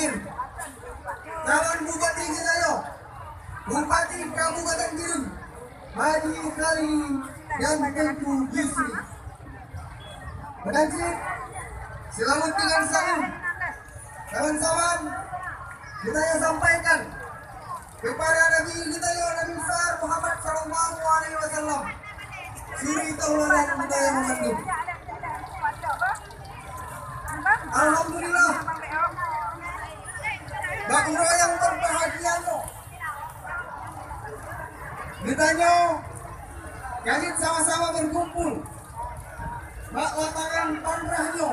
hadir calon Bupati Gedayo, Bupati Kabupaten Giling, Haji Khalil dan Tengku Yusri. Menanti selamat dengan salam. Kawan-kawan, kita sampaikan kepada Nabi kita Nabi besar Muhammad Sallallahu Alaihi Wasallam. Suri tauladan kita yang mengandung. Alhamdulillah. Bakura yang berbahagia lo. Ditanya, kami sama-sama berkumpul. Bak lapangan pandrahnya,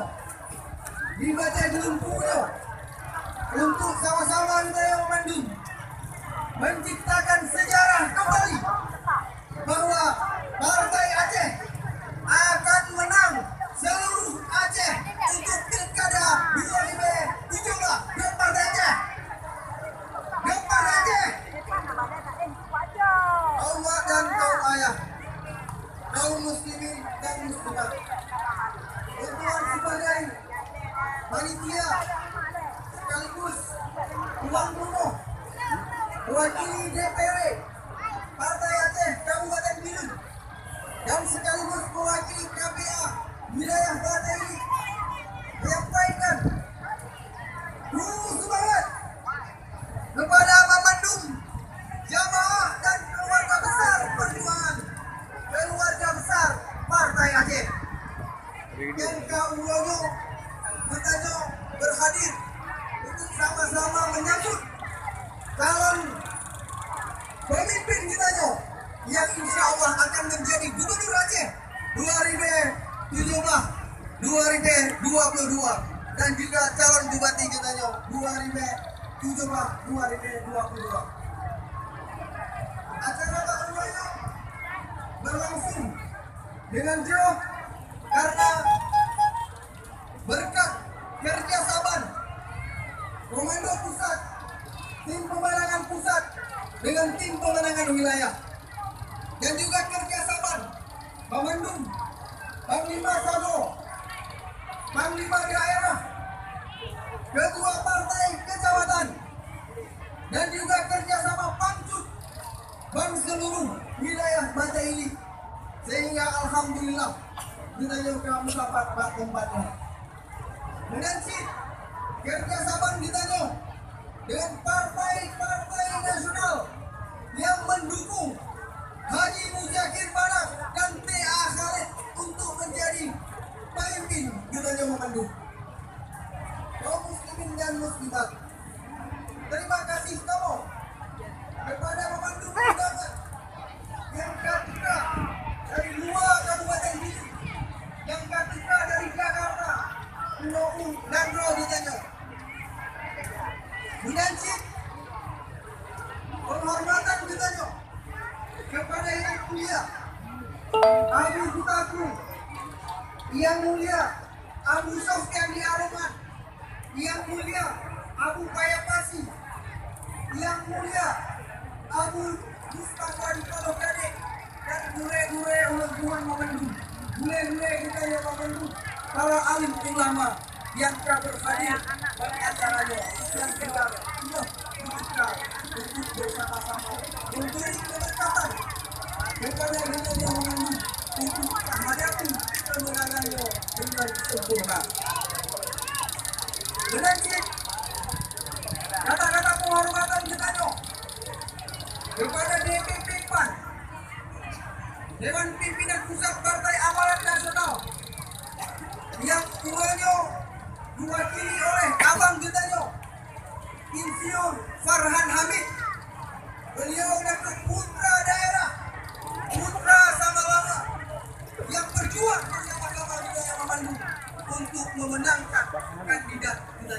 dibaca gelumpunya, untuk sama-sama kita yang mandi, menciptakan sejarah kembali bahwa Partai Aceh akan menang seluruh Aceh untuk Pilkada 2017. Gempar Aceh, gempar Aceh. Allah dan kaum ayah, kaum muslimin dan muslimat, bertuan sebagai panitia sekaligus tuan rumah mewakili DPW Partai Aceh Kabupaten Giling dan sekaligus mewakili KPA wilayah Bata ini menyampaikan semangat kepada Mamandum, jamaah dan keluarga besar perjuangan, keluarga besar Partai Aceh yang kaulono bertanya berhadir untuk sama-sama menyambut calon pemimpin kita yang insya Allah akan menjadi Gubernur Aceh 2017-2022 dan juga calon Bupati kita 2017-2022. Acara tahunya berlangsung dengan jauh karena berkat kerjasama Komando Pusat, tim pemenangan pusat dengan tim pemenangan wilayah, dan juga kerjasama Pemandum, Panglima Sabo, Panglima daerah, Ketua Partai Kecamatan, dan juga kerjasama Pamsud Bank seluruh wilayah Bata ini, sehingga alhamdulillah kita juga mendapat bak tempatnya. Menanti kerjasama kita dengan partai-partai nasional yang mendukung Haji Muzakir Barak dan T.A. Khalid untuk menjadi pemimpin kita Mamandum. Kaum muslimin dan muslimat, terima kasih kamu kepada Mamandum undangan yang ketiga dari luar Kabupaten Giling, yang ketiga dari Jakarta, Pulau Nandro ditanya. Menanti penghormatan kita kepada yang mulia Abu Butaku, yang mulia Abu Sofyan di Aroman, yang mulia Abu Payapasi, yang mulia Abu Mustafa di Kalogade, dan gure-gure ulama Mamandum, gure-gure kita yang Mamandum, para alim ulama yang telah berhadir pada acaranya, yang kita untuk bersama-sama memberi keberkatan kepada kita yang Mamandum untuk menghadapi kemenangannya dengan sempurna. Menanti kata-kata penghormatan kita kepada DPP PAN, Dewan Pimpinan Pusat Partai Amanat Nasional, yang ketuanya diwakili oleh abang kita Insinyur Farhan Hamid. Beliau adalah putra daerah, putra sama-sama yang berjuang bersama-sama di wilayah Mamandum untuk memenangkan kandidat kita.